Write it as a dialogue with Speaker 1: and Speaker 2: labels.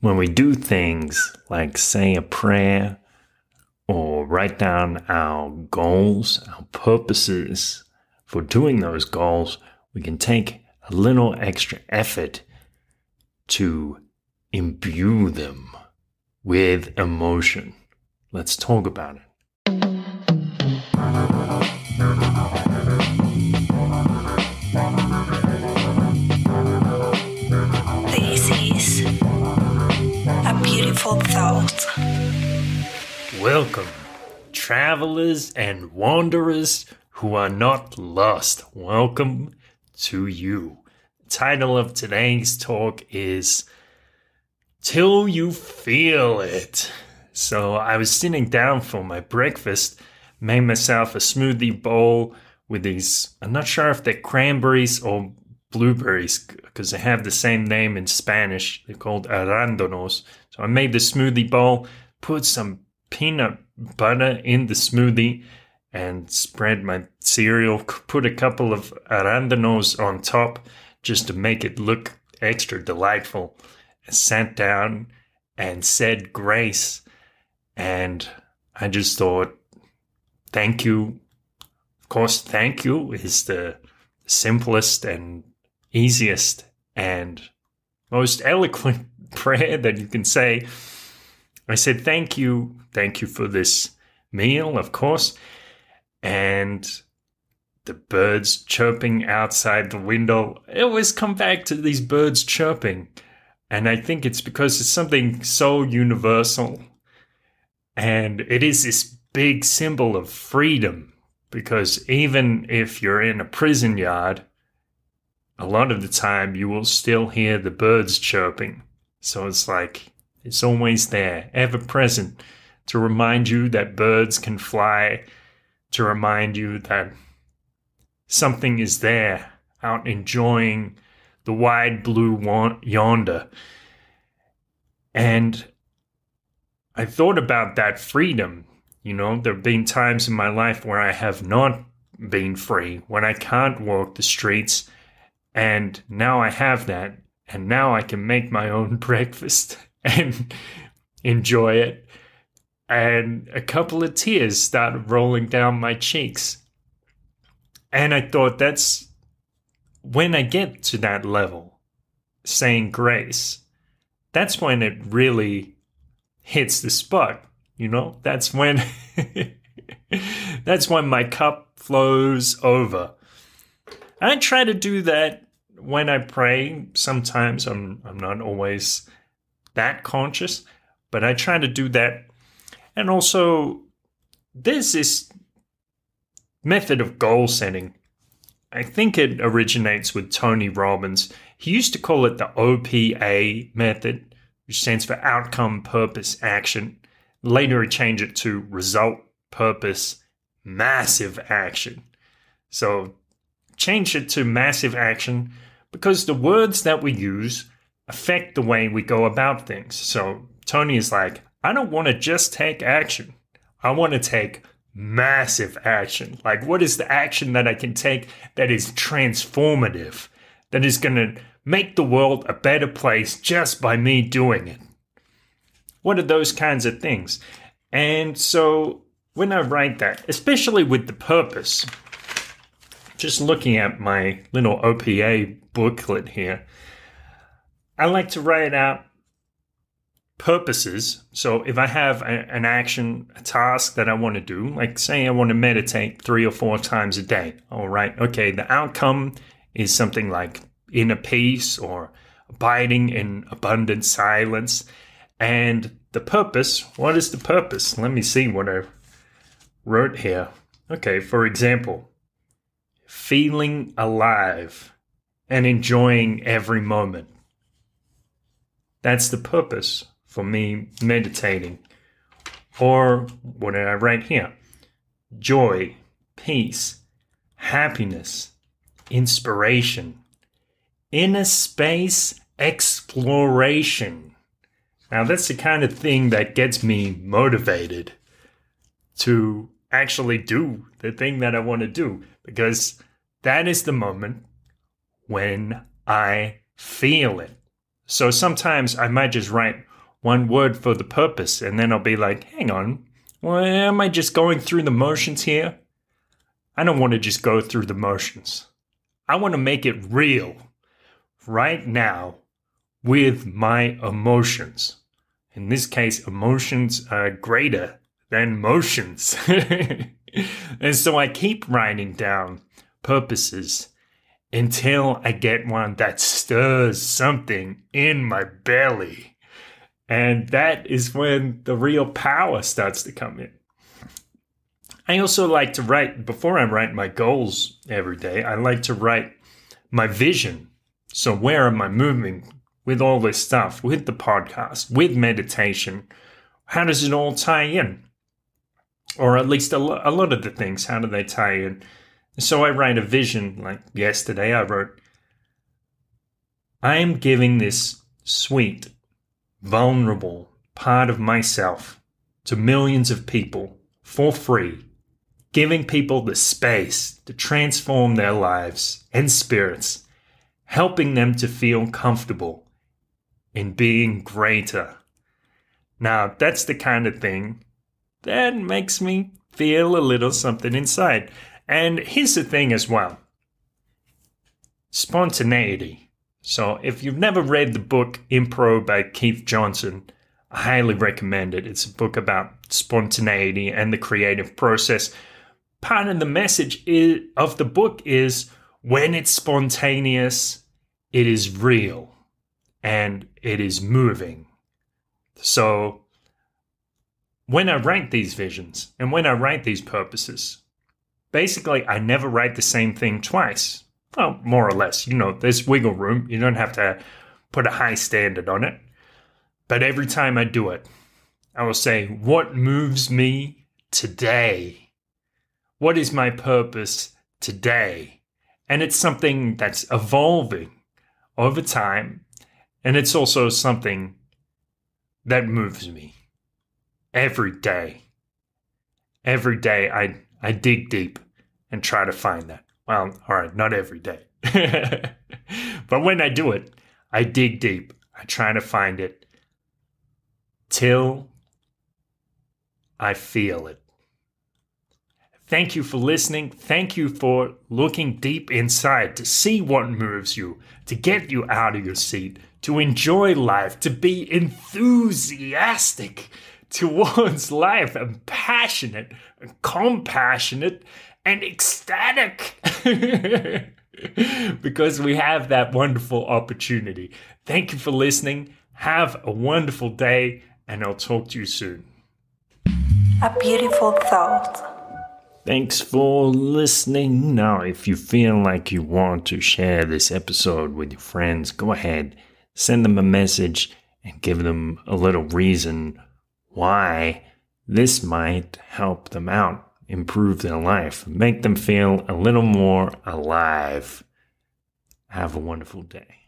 Speaker 1: when we do things like say a prayer or write down our goals, our purposes for doing those goals, we can take a little extra effort to imbue them with emotion. Let's talk about it.
Speaker 2: This is a beautiful thought.
Speaker 1: Welcome, travelers and wanderers who are not lost. Welcome to you. The title of today's talk is Till You Feel It. So I was sitting down for my breakfast, made myself a smoothie bowl with these, I'm not sure if they're cranberries or blueberries because they have the same name in Spanish. They're called arándanos. So I made the smoothie bowl, put some peanut butter in the smoothie and spread my cereal, put a couple of arándanos on top just to make it look extra delightful. I sat down and said grace, and I just thought, thank you. Of course, thank you is the simplest and easiest and most eloquent prayer that you can say. I said, thank you for this meal, of course, and the birds chirping outside the window. I always come back to these birds chirping, and I think it's because it's something so universal, and it is this big symbol of freedom, because even if you're in a prison yard, a lot of the time you will still hear the birds chirping. So it's like, it's always there, ever present, to remind you that birds can fly, to remind you that something is there, out enjoying the wide blue yonder. And I thought about that freedom. You know, there have been times in my life where I have not been free, when I can't walk the streets, and now I have that, and now I can make my own breakfast and enjoy it. And a couple of tears started rolling down my cheeks. And I thought, that's when I get to that level, saying grace, that's when it really hits the spot. You know, that's when my cup flows over. I try to do that when I pray. Sometimes I'm not always that conscious, but I try to do that. And also, there's this method of goal setting. I think it originates with Tony Robbins. He used to call it the OPA method, which stands for Outcome, Purpose, Action. Later, he changed it to Result, Purpose, Massive Action. So, change it to Massive Action because the words that we use affect the way we go about things. So, Tony is like, I don't want to just take action. I want to take massive action. Like, what is the action that I can take that is transformative, that is going to make the world a better place just by me doing it? What are those kinds of things? And so when I write that, especially with the purpose, just looking at my little OPA booklet here, I like to write out purposes. So if I have an action, a task that I want to do, like say I want to meditate 3 or 4 times a day. All right, okay, the outcome is something like inner peace or abiding in abundant silence. And the purpose, what is the purpose? Let me see what I wrote here. Okay, for example, feeling alive and enjoying every moment. That's the purpose for me meditating. Or what did I write here? Joy, peace, happiness, inspiration, inner space exploration. Now that's the kind of thing that gets me motivated to actually do the thing that I want to do, because that is the moment when I feel it. So sometimes I might just write one word for the purpose, and then I'll be like, hang on, well, am I just going through the motions here? I don't want to just go through the motions. I want to make it real right now with my emotions. In this case, emotions are greater than motions. And so I keep writing down purposes until I get one that stirs something in my belly. And that is when the real power starts to come in. I also like to write, before I write my goals every day, I like to write my vision. So where am I moving with all this stuff, with the podcast, with meditation? How does it all tie in? Or at least a lot of the things, how do they tie in? So I write a vision, like yesterday I wrote, I am giving this sweet, vulnerable part of myself to millions of people for free, giving people the space to transform their lives and spirits, helping them to feel comfortable in being greater. Now, that's the kind of thing that makes me feel a little something inside. And here's the thing as well. Spontaneity. So if you've never read the book Impro by Keith Johnson, I highly recommend it. It's a book about spontaneity and the creative process. Part of the message of the book is when it's spontaneous, it is real and it is moving. So when I write these visions and when I write these purposes, basically I never write the same thing twice. Well, more or less, there's wiggle room. You don't have to put a high standard on it. But every time I do it, I will say, what moves me today? What is my purpose today? And it's something that's evolving over time. And it's also something that moves me every day. Every day I dig deep and try to find that. Well, all right, not every day. But when I do it, I dig deep. I try to find it till I feel it. Thank you for listening. Thank you for looking deep inside to see what moves you, to get you out of your seat, to enjoy life, to be enthusiastic towards life and passionate and compassionate and ecstatic because we have that wonderful opportunity. Thank you for listening. Have a wonderful day, and I'll talk to you soon.
Speaker 2: A beautiful thought.
Speaker 1: Thanks for listening. Now, if you feel like you want to share this episode with your friends, go ahead, send them a message and give them a little reason why this might help them out, improve their life, make them feel a little more alive. Have a wonderful day.